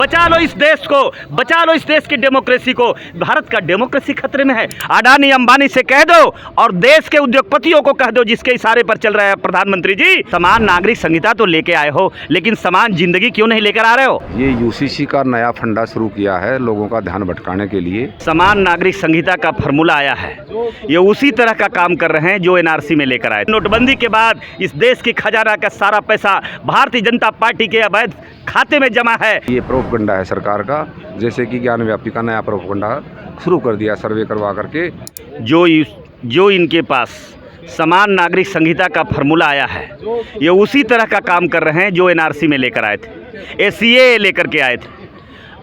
बचा लो इस देश को, बचा लो इस देश की डेमोक्रेसी को। भारत का डेमोक्रेसी खतरे में है। अडानी अंबानी से कह दो और देश के उद्योगपतियों को कह दो जिसके इशारे पर चल रहा है प्रधानमंत्री जी। समान नागरिक संहिता तो लेके आए हो, लेकिन समान जिंदगी क्यों नहीं लेकर आ रहे हो? ये यूसीसी का नया फंडा शुरू किया है लोगों का ध्यान भटकाने के लिए। समान नागरिक संहिता का फॉर्मूला आया है, ये उसी तरह का काम कर रहे हैं जो एनआरसी में लेकर आए। नोटबंदी के बाद इस देश की खजाना का सारा पैसा भारतीय जनता पार्टी के अवैध खाते में जमा है। ये प्रोपगंडा है सरकार का, जैसे कि ज्ञान व्यापी का नया प्रोपगंडा शुरू कर दिया सर्वे करवा करके। जो इनके पास समान नागरिक संहिता का फॉर्मूला आया है, ये उसी तरह का काम कर रहे हैं जो एनआरसी में लेकर आए थे, एसीए लेकर के आए थे।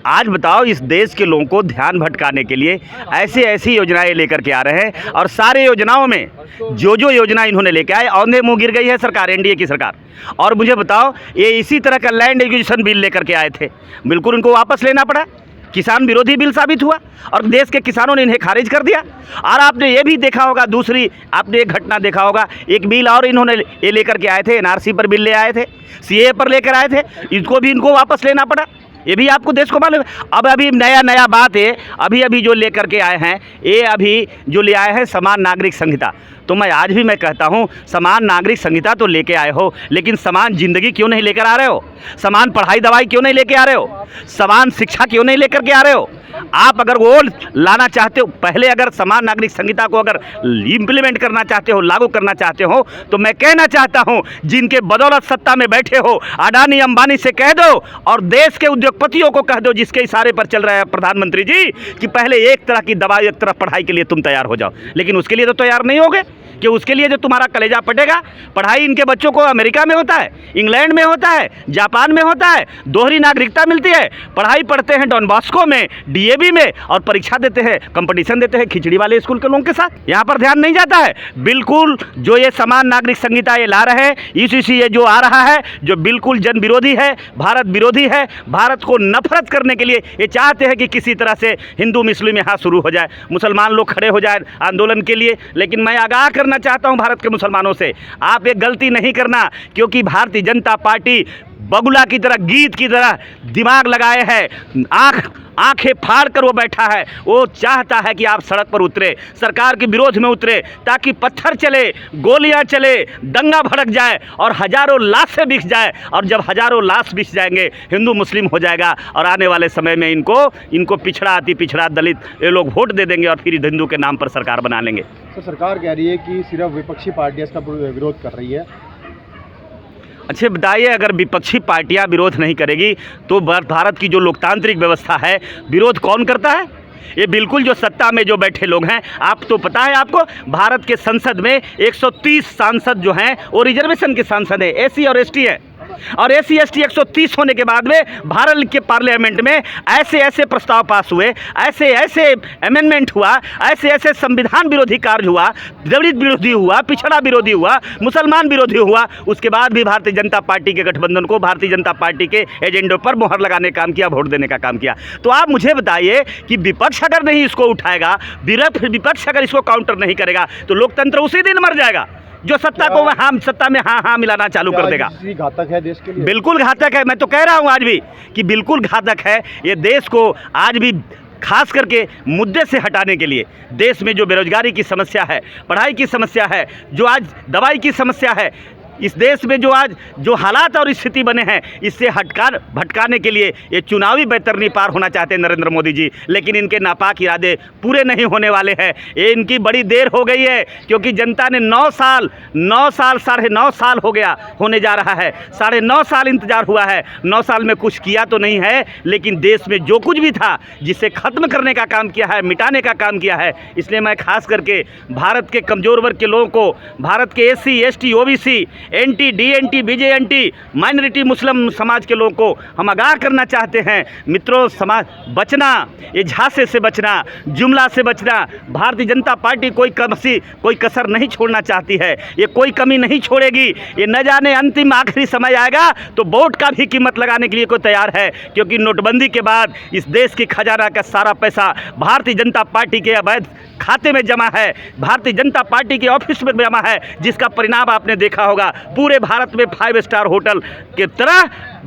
आज बताओ, इस देश के लोगों को ध्यान भटकाने के लिए ऐसी योजनाएं लेकर के आ रहे हैं, और सारे योजनाओं में जो योजना इन्होंने लेके आए, औंधे मुंह गिर गई है सरकार, एनडीए की सरकार। और मुझे बताओ, ये इसी तरह का लैंड एक्विजिशन बिल लेकर के आए थे, बिल्कुल उनको वापस लेना पड़ा। किसान विरोधी बिल साबित हुआ और देश के किसानों ने इन्हें खारिज कर दिया। और आपने ये भी देखा होगा, दूसरी आपने एक घटना देखा होगा, एक बिल और इन्होंने ये लेकर के आए थे, एनआरसी पर बिल ले आए थे, सीए पर लेकर आए थे, इनको वापस लेना पड़ा। ये भी आपको देश को मालूम है। अब अभी नया बात है, अभी जो लेकर के आए हैं, ये अभी जो ले आए हैं समान नागरिक संहिता। तो मैं आज भी मैं कहता हूँ, समान नागरिक संहिता तो लेके आए हो, लेकिन समान जिंदगी क्यों नहीं लेकर आ रहे हो? समान पढ़ाई दवाई क्यों नहीं लेके आ रहे हो? समान शिक्षा क्यों नहीं लेकर के आ रहे हो? आप अगर वो लाना चाहते हो, पहले अगर समान नागरिक संहिता को अगर इम्प्लीमेंट करना चाहते हो, लागू करना चाहते हो, तो मैं कहना चाहता हूं, जिनके बदौलत सत्ता में बैठे हो, अडानी अंबानी से कह दो और देश के उद्योगपतियों को कह दो जिसके इशारे पर चल रहा है प्रधानमंत्री जी, कि पहले एक तरह की दवाई, एक तरफ पढ़ाई के लिए तुम तैयार हो जाओ। लेकिन उसके लिए तो तैयार नहीं होगे, कि उसके लिए जो तुम्हारा कलेजा फटेगा। पढ़ाई इनके बच्चों को अमेरिका में होता है, इंग्लैंड में होता है, जापान में होता है, दोहरी नागरिकता मिलती है। पढ़ाई पढ़ते हैं डॉन बॉस्को में, डीएवी में, और परीक्षा देते हैं, कंपटीशन देते हैं खिचड़ी वाले स्कूल के लोगों के साथ। यहाँ पर ध्यान नहीं जाता है। बिल्कुल जो ये समान नागरिक संहिता ये ला रहे हैं, यूसीसी ये जो आ रहा है, जो बिल्कुल जन विरोधी है, भारत विरोधी है, भारत को नफरत करने के लिए ये चाहते हैं कि किसी तरह से हिंदू मुस्लिम यहाँ शुरू हो जाए, मुसलमान लोग खड़े हो जाए आंदोलन के लिए। लेकिन मैं आगाह करना चाहता हूं भारत के मुसलमानों से, आप एक गलती नहीं करना, क्योंकि भारतीय जनता पार्टी बगुला की तरह, गीत की तरह दिमाग लगाए हैं, आंखें फाड़ कर वो बैठा है। वो चाहता है कि आप सड़क पर उतरे, सरकार के विरोध में उतरे, ताकि पत्थर चले, गोलियां चले, दंगा भड़क जाए और हजारों लाशें बिछ जाए। और जब हजारों लाश बिछ जाएंगे, हिंदू मुस्लिम हो जाएगा, और आने वाले समय में इनको पिछड़ा, अति पिछड़ा, दलित ये लोग वोट दे देंगे और फिर हिंदू के नाम पर सरकार बना लेंगे। तो सरकार कह रही है कि सिर्फ विपक्षी पार्टियां इसका विरोध कर रही है। अच्छे बताइए, अगर विपक्षी पार्टियां विरोध नहीं करेगी तो भारत की जो लोकतांत्रिक व्यवस्था है, विरोध कौन करता है? ये बिल्कुल जो सत्ता में जो बैठे लोग हैं, आप तो पता है आपको, भारत के संसद में 130 सांसद जो हैं वो रिजर्वेशन के सांसद हैं, एसी और एसटी है। और एसी एसटी 130 होने के बाद में भारत के पार्लियामेंट में ऐसे प्रस्ताव पास हुए, ऐसे अमेंडमेंट हुआ, ऐसे संविधान विरोधी कार्य हुआ, दलित विरोधी हुआ, पिछड़ा विरोधी हुआ, मुसलमान विरोधी हुआ। उसके बाद भी भारतीय जनता पार्टी के गठबंधन को, भारतीय जनता पार्टी के एजेंडों पर मुहर लगाने का काम किया, वोट देने का काम किया। तो आप मुझे बताइए कि विपक्ष अगर नहीं इसको उठाएगा, विपक्ष अगर इसको काउंटर नहीं करेगा, तो लोकतंत्र उसी दिन मर जाएगा, जो सत्ता को सत्ता में हाँ मिलाना चालू कर देगा। घातक है देश के लिए, बिल्कुल घातक है। मैं तो कह रहा हूं आज भी कि बिल्कुल घातक है। ये देश को आज भी खास करके मुद्दे से हटाने के लिए, देश में जो बेरोजगारी की समस्या है, पढ़ाई की समस्या है, जो आज दवाई की समस्या है, इस देश में जो आज जो हालात और स्थिति बने हैं, इससे भटकाने के लिए ये चुनावी बैतरनी पार होना चाहते हैं नरेंद्र मोदी जी। लेकिन इनके नापाक इरादे पूरे नहीं होने वाले हैं। ये इनकी बड़ी देर हो गई है, क्योंकि जनता ने 9 साल 9.5 साल हो गया, होने जा रहा है, 9.5 साल इंतजार हुआ है। 9 साल में कुछ किया तो नहीं है, लेकिन देश में जो कुछ भी था, जिसे ख़त्म करने का काम किया है, मिटाने का काम किया है। इसलिए मैं खास करके भारत के कमज़ोर वर्ग के लोगों को, भारत के SC ST OBC, NT DNT VJNT minority Muslim समाज के लोगों को हम आगाह करना चाहते हैं, मित्रों, समाज बचना, ये झांसे से बचना, जुमला से बचना। भारतीय जनता पार्टी कोई कसर नहीं छोड़ना चाहती है, ये कोई कमी नहीं छोड़ेगी। ये न जाने अंतिम आखिरी समय आएगा तो वोट का भी कीमत लगाने के लिए कोई तैयार है, क्योंकि नोटबंदी के बाद इस देश की खजाना का सारा पैसा भारतीय जनता पार्टी के अवैध खाते में जमा है, भारतीय जनता पार्टी के ऑफिस में जमा है, जिसका परिणाम आपने देखा होगा। पूरे भारत में 5 स्टार होटल के तरह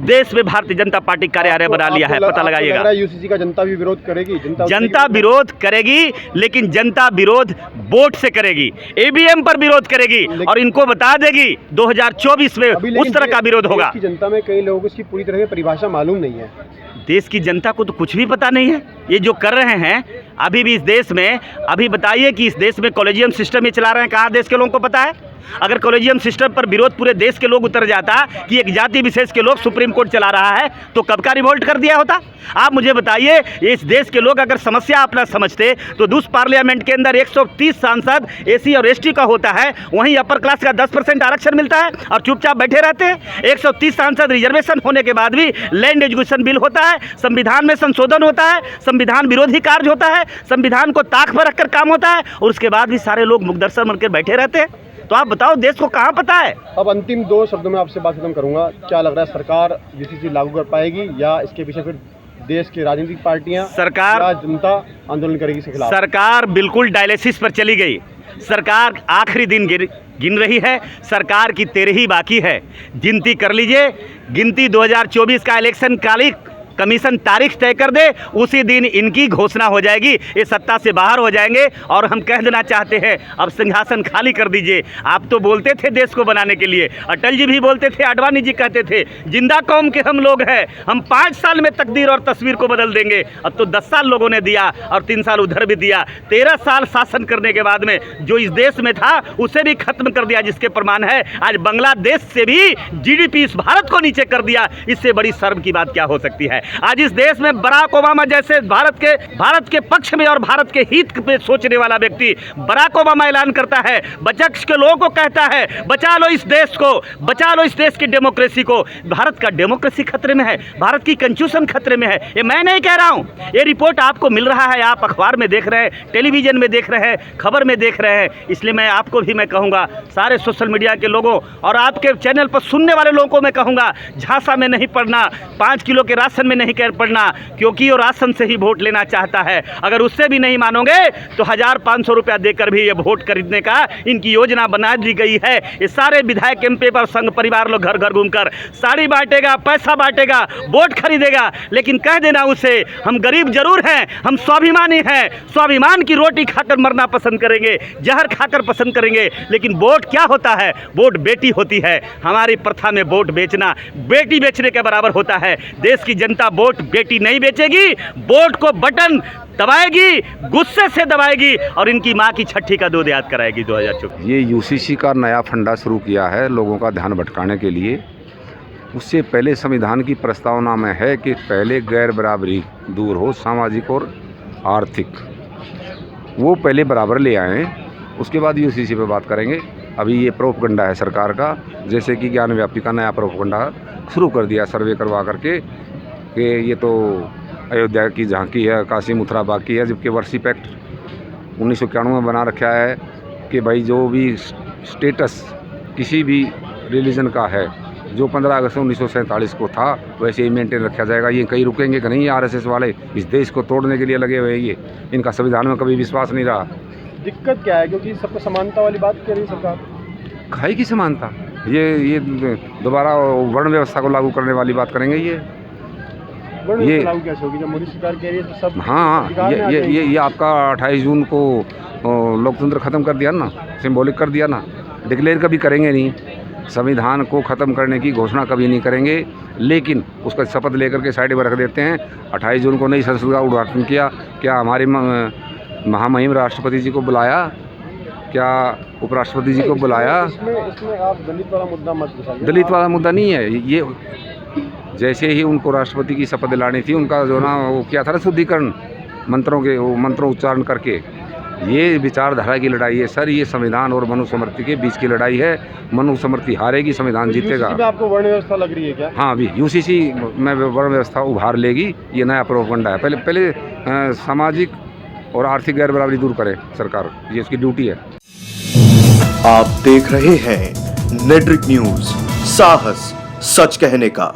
देश में भारतीय जनता पार्टी कार्यालय बना लिया है। पता लगाइएगा। यूसीसी का जनता भी विरोध करेगी। जनता विरोध करेगी, लेकिन जनता विरोध वोट से करेगी, ईवीएम पर विरोध करेगी और इनको बता देगी 2024 में उस तरह का विरोध होगा। देश की जनता में कई लोगों को इसकी पूरी तरह से परिभाषा मालूम नहीं है। देश की जनता को तो कुछ भी पता नहीं है। ये जो कर रहे हैं अभी भी इस देश में, अभी बताइए कि इस देश में कॉलेजियम सिस्टम ये चला रहे हैं, कहाँ देश के लोगों को पता है? अगर कॉलेजियम सिस्टम पर विरोध पूरे देश के लोग उतर जाता कि एक जाति विशेष के लोग सुप्रीम कोर्ट चला रहा है, तो कब का रिवोल्ट कर दिया होता? आप मुझे बताइए, इस देश के लोग अगर समस्या अपना समझते तो दूस पार्लियामेंट के अंदर 130 सांसद एसी और एसटी का होता है, वहीं अपर क्लास का 10% आरक्षण मिलता है और चुपचाप बैठे रहते हैं। 130 सांसद रिजर्वेशन होने के बाद भी लैंड एजुकेशन बिल होता है, संविधान में संशोधन होता है, संविधान विरोधी कार्य होता है, संविधान को ताक पर रखकर काम होता है और उसके बाद भी सारे लोग मुकदर्शन बनकर बैठे रहते हैं। तो आप बताओ देश को कहाँ पता है? अब अंतिम 2 शब्दों में आपसे बात खत्म करूंगा। क्या लग रहा है, सरकार यूसीसी लागू कर पाएगी या इसके पीछे फिर देश की राजनीतिक पार्टियां, सरकार या जनता आंदोलन करेगी इसके खिलाफ? सरकार बिल्कुल डायलिसिस पर चली गई। सरकार आखिरी दिन गिन रही है। सरकार की 13 ही बाकी है। गिनती कर लीजिए। गिनती 2024 का इलेक्शन कालिक कमीशन तारीख तय कर दे, उसी दिन इनकी घोषणा हो जाएगी। ये सत्ता से बाहर हो जाएंगे और हम कह देना चाहते हैं, अब सिंहासन खाली कर दीजिए। आप तो बोलते थे देश को बनाने के लिए, अटल जी भी बोलते थे, आडवाणी जी कहते थे, जिंदा कौम के हम लोग हैं, हम 5 साल में तकदीर और तस्वीर को बदल देंगे। अब तो 10 साल लोगों ने दिया और 3 साल उधर भी दिया। 13 साल शासन करने के बाद में जो इस देश में था उसे भी खत्म कर दिया, जिसके प्रमाण है आज बांग्लादेश से भी जीडीपी इस भारत को नीचे कर दिया। इससे बड़ी शर्म की बात क्या हो सकती है? आज इस देश में बराक ओबामा जैसे भारत के पक्ष में और भारत के हित में सोचने वाला व्यक्ति बराक ओबामा ऐलान करता है, विपक्ष के लोगों को कहता है, बचा लो इस देश को, बचा लो इस देश की डेमोक्रेसी को। भारत का डेमोक्रेसी खतरे में है, भारत की कॉन्स्टिट्यूशन खतरे में है। ये मैं नहीं कह रहा हूं, ये रिपोर्ट आपको मिल रहा है, आप अखबार में देख रहे हैं, टेलीविजन में देख रहे हैं, खबर में देख रहे हैं। इसलिए मैं आपको भी मैं कहूँगा, सारे सोशल मीडिया के लोगों और आपके चैनल पर सुनने वाले लोगों को मैं कहूँगा, झांसा में नहीं पड़ना, 5 किलो के राशन में नहीं पड़ना, क्योंकि वो राशन से ही वोट लेना चाहता है। अगर उससे भी नहीं मानोगे तो 1500 रुपया देकर भी ये वोट खरीदने का इनकी योजना बना दी गई है। ये सारे विधायक एमपी पर संघ परिवार लोग घर घर घूमकर साड़ी बांटेगा, पैसा बांटेगा, वोट खरीदेगा, लेकिन कह देना उसे, हम गरीब जरूर हैं, हम स्वाभिमानी हैं, स्वाभिमान की रोटी खाकर मरना पसंद करेंगे, जहर खाकर पसंद करेंगे, लेकिन वोट क्या होता है? वोट बेटी होती है। हमारी प्रथा में वोट बेचना बेटी बेचने के बराबर होता है। देश की जनता वोट बेटी नहीं बेचेगी, वोट को बटन दबाएगी, गुस्से से दबाएगी और इनकी मां की छठी का दूध याद कराएगी 2024। ये यूसीसी का नया फंडा शुरू किया है लोगों का ध्यान भटकाने के लिए। उससे पहले संविधान की प्रस्तावना में है कि पहले गैर बराबरी दूर हो, सामाजिक और आर्थिक, वो पहले बराबर ले आएँ, उसके बाद यूसीसी पे बात करेंगे। अभी ये प्रोपगंडा है सरकार का, जैसे कि ज्ञान व्यापी का नया प्रोपगंडा शुरू कर दिया सर्वे करवा करके कि ये तो अयोध्या की झांकी है, काशी मथुरा बाकी है, जबकि वर्षिप एक्ट 1991 में बना रखा है कि भाई जो भी स्टेटस किसी भी रिलीजन का है, जो 15 अगस्त 1947 को था वैसे ही मेंटेन रखा जाएगा। ये कहीं रुकेंगे कि नहीं? आरएसएस वाले इस देश को तोड़ने के लिए लगे हुए हैं। ये इनका संविधान में कभी विश्वास नहीं रहा। दिक्कत क्या है? क्योंकि सबको समानता वाली बात कर रही है सरकार। खाई की समानता, ये दोबारा वर्ण व्यवस्था को लागू करने वाली बात करेंगे। ये लागू कैसे होगी जब मोदी सरकार कह रही है तो सब? हाँ, ये आपका 28 जून को लोकतंत्र ख़त्म कर दिया ना, सिंबॉलिक कर दिया ना। डिक्लेयर कभी करेंगे नहीं, संविधान को ख़त्म करने की घोषणा कभी नहीं करेंगे, लेकिन उसका शपथ लेकर के साइड में रख देते हैं। 28 जून को नई संसद का उद्घाटन किया, क्या हमारे महामहिम राष्ट्रपति जी को बुलाया, क्या उपराष्ट्रपति जी को बुलाया? इसमें आप दलित वाला मुद्दा मत उठाइए। दलित वाला मुद्दा नहीं है ये। जैसे ही उनको राष्ट्रपति की शपथ दिलानी थी, उनका जो ना वो किया था ना शुद्धिकरण, मंत्रों उच्चारण करके। ये विचारधारा की लड़ाई है सर, ये संविधान और मनुस्मृति के बीच की लड़ाई है। मनुस्मृति हारेगी, संविधान जीतेगा। यूसीसी में आपको वर्ण व्यवस्था लग रही है क्या? हाँ, अभी यूसीसी में वर्ण व्यवस्था उभार लेगी। ये नया प्रोपगंडा है। पहले सामाजिक और आर्थिक गैर बराबरी दूर करे सरकार, ये उसकी ड्यूटी है। आप देख रहे हैं नेट्रिक न्यूज, साहस सच कहने का।